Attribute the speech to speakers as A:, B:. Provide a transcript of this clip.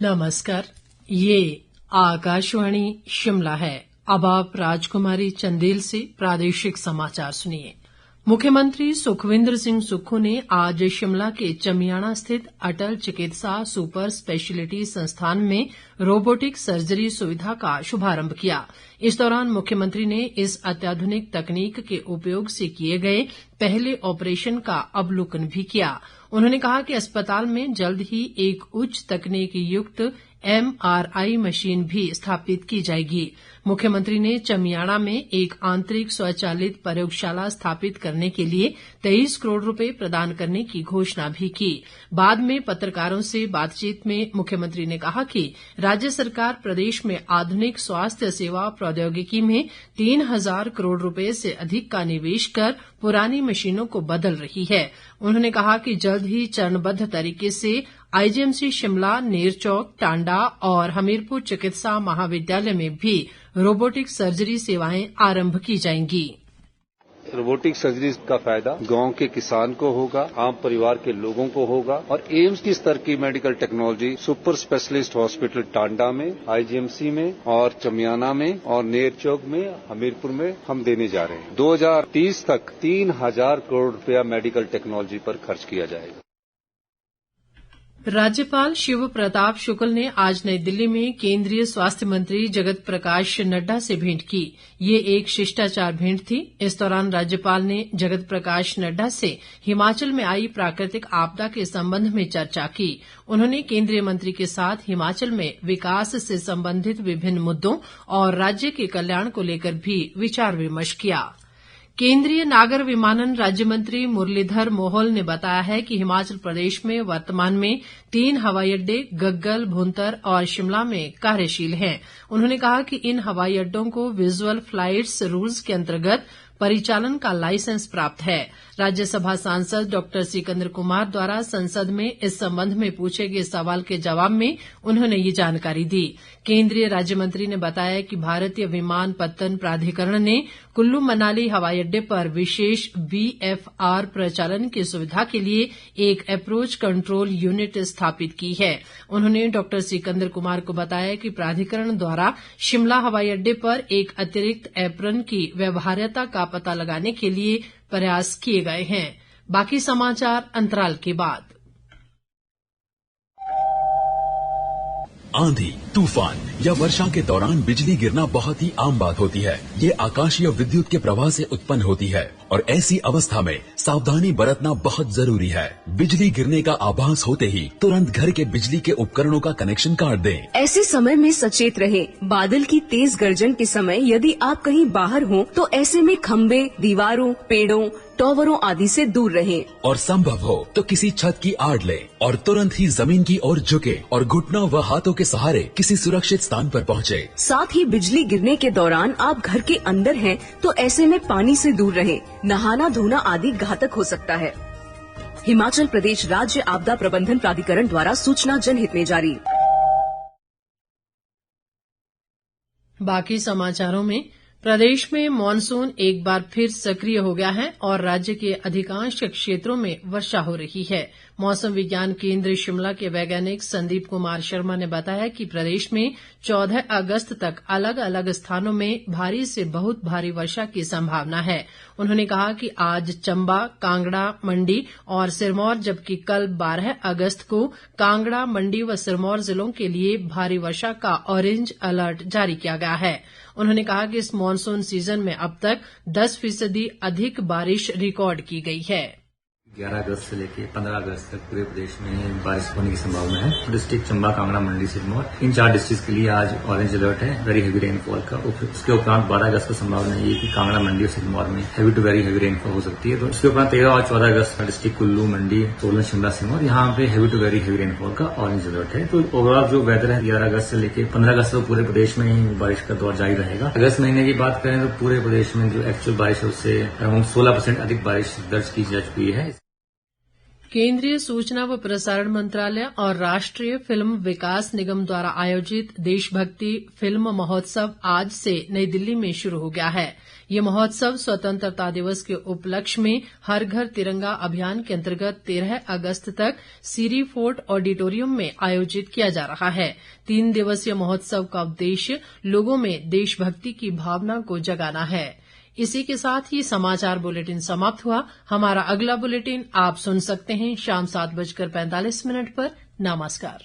A: नमस्कार, ये आकाशवाणी शिमला है। अब आप राजकुमारी चंदेल से प्रादेशिक समाचार सुनिए। मुख्यमंत्री सुखविंदर सिंह सुक्खू ने आज शिमला के चमियाणा स्थित अटल चिकित्सा सुपर स्पेशलिटी संस्थान में रोबोटिक सर्जरी सुविधा का शुभारंभ किया। इस दौरान मुख्यमंत्री ने इस अत्याधुनिक तकनीक के उपयोग से किए गए पहले ऑपरेशन का अवलोकन भी किया। उन्होंने कहा कि अस्पताल में जल्द ही एक उच्च तकनीक युक्त MRI मशीन भी स्थापित की जाएगी। मुख्यमंत्री ने चमियाणा में एक आंतरिक स्वचालित प्रयोगशाला स्थापित करने के लिए 23 करोड़ रुपए प्रदान करने की घोषणा भी की। बाद में पत्रकारों से बातचीत में मुख्यमंत्री ने कहा कि राज्य सरकार प्रदेश में आधुनिक स्वास्थ्य सेवा प्रौद्योगिकी में 3,000 करोड़ रुपए से अधिक का निवेश कर पुरानी मशीनों को बदल रही है। उन्होंने कहा कि जल्द ही चरणबद्ध तरीके से IGMC शिमला, नेरचौक, टांडा और हमीरपुर चिकित्सा महाविद्यालय में भी रोबोटिक सर्जरी सेवाएं आरंभ की जाएंगी।
B: रोबोटिक सर्जरी का फायदा गांव के किसान को होगा, आम परिवार के लोगों को होगा और एम्स की स्तर की medical technology super specialist hospital Tanda में, IGMC में और चमियाना में और नेरचौक में, हमीरपुर में हम देने जा रहे हैं। 2030 तक 3,000 करोड़ रुपया मेडिकल टेक्नोलॉजी पर खर्च किया जाएगा।
A: राज्यपाल शिव प्रताप शुक्ल ने आज नई दिल्ली में केंद्रीय स्वास्थ्य मंत्री जगत प्रकाश नड्डा से भेंट की। ये एक शिष्टाचार भेंट थी। इस दौरान राज्यपाल ने जगत प्रकाश नड्डा से हिमाचल में आई प्राकृतिक आपदा के संबंध में चर्चा की। उन्होंने केंद्रीय मंत्री के साथ हिमाचल में विकास से संबंधित विभिन्न मुद्दों और राज्य के कल्याण को लेकर भी विचार विमर्श किया। केंद्रीय नागर विमानन राज्य मंत्री मुरलीधर मोहोल ने बताया है कि हिमाचल प्रदेश में वर्तमान में 3 हवाई अड्डे गग्गल, भुंतर और शिमला में कार्यशील हैं। उन्होंने कहा कि इन हवाई अड्डों को विजुअल फ्लाइट्स रूल्स के अंतर्गत परिचालन का लाइसेंस प्राप्त है। राज्यसभा सांसद डॉ सिकंदर कुमार द्वारा संसद में इस संबंध में पूछे गए सवाल के जवाब में उन्होंने ये जानकारी दी। केंद्रीय राज्य मंत्री ने बताया कि भारतीय विमानपत्तन प्राधिकरण ने कुल्लू मनाली हवाई अड्डे पर विशेष VFR प्रचालन की सुविधा के लिए एक अप्रोच कंट्रोल यूनिट स्थापित की है। उन्होंने डॉ सिकंदर कुमार को बताया कि प्राधिकरण द्वारा शिमला हवाई अड्डे पर एक अतिरिक्त एप्रन की व्यवहार्यता का पता लगाने के लिए प्रयास किए गए हैं। बाकी समाचार अंतराल के बाद।
C: आंधी, तूफान या वर्षा के दौरान बिजली गिरना बहुत ही आम बात होती है। ये आकाशीय विद्युत के प्रवाह से उत्पन्न होती है और ऐसी अवस्था में सावधानी बरतना बहुत जरूरी है। बिजली गिरने का आभास होते ही तुरंत घर के बिजली के उपकरणों का कनेक्शन काट दें।
D: ऐसे समय में सचेत रहें। बादल की तेज गर्जन के समय यदि आप कहीं बाहर हों तो ऐसे में खंबे, दीवारों, पेड़ों, टॉवरों आदि से दूर रहें।
C: और संभव हो तो किसी छत की आड़ लें और तुरंत ही जमीन की ओर झुके और घुटनों व हाथों के सहारे किसी सुरक्षित स्थान पर पहुँचे।
D: साथ ही बिजली गिरने के दौरान आप घर के अंदर हैं तो ऐसे में पानी से दूर रहें। नहाना धोना आदि घातक हो सकता है। हिमाचल प्रदेश राज्य आपदा प्रबंधन प्राधिकरण द्वारा सूचना जनहित में जारी।
A: बाकी समाचारों में प्रदेश में मॉनसून एक बार फिर सक्रिय हो गया है और राज्य के अधिकांश क्षेत्रों में वर्षा हो रही है। मौसम विज्ञान केंद्र शिमला के वैज्ञानिक संदीप कुमार शर्मा ने बताया कि प्रदेश में 14 अगस्त तक अलग अलग स्थानों में भारी से बहुत भारी वर्षा की संभावना है। उन्होंने कहा कि आज चंबा, कांगड़ा, मंडी और सिरमौर जबकि कल 12 अगस्त को कांगड़ा, मंडी व सिरमौर जिलों के लिए भारी वर्षा का ऑरेंज अलर्ट जारी किया गया है। उन्होंने कहा कि इस मॉनसून सीजन में अब तक 10% अधिक बारिश रिकॉर्ड की गई है।
E: 11 अगस्त से लेकर 15 अगस्त तक पूरे प्रदेश में बारिश होने की संभावना है। डिस्ट्रिक्ट चंबा, कांगड़ा, मंडी, सिरमौर इन 4 डिस्ट्रिक्ट के लिए आज ऑरेंज अलर्ट है वेरी हेवी रेनफॉल का। उसके उपरांत 12 अगस्त को संभावना ये कि कांगड़ा, मंडी और सिरमौर में heavy to very heavy rainfall हो सकती है। तो इसके उपरांत 13 और 14 अगस्त का डिस्ट्रिक्ट कुल्लू, मंडी, सोलन, शिमला, सिरमौर यहाँ पे heavy to very heavy rainfall का ऑरेंज अलर्ट है। तो ओवरऑल जो वेदर है 11 अगस्त से लेकर 15 अगस्त तक पूरे प्रदेश में बारिश का दौर जारी रहेगा। अगस्त महीने की बात करें तो पूरे प्रदेश में जो एक्चुअल बारिश है उससे अराउंड 16% अधिक बारिश दर्ज की जा चुकी है।
A: केंद्रीय सूचना व प्रसारण मंत्रालय और राष्ट्रीय फिल्म विकास निगम द्वारा आयोजित देशभक्ति फिल्म महोत्सव आज से नई दिल्ली में शुरू हो गया है। ये महोत्सव स्वतंत्रता दिवस के उपलक्ष्य में हर घर तिरंगा अभियान के अंतर्गत 13 अगस्त तक सीरी फोर्ट ऑडिटोरियम में आयोजित किया जा रहा है। 3 दिवसीय महोत्सव का उद्देश्य लोगों में देशभक्ति की भावना को जगाना है। इसी के साथ ही समाचार बुलेटिन समाप्त हुआ। हमारा अगला बुलेटिन आप सुन सकते हैं शाम 7:45 पर। नमस्कार।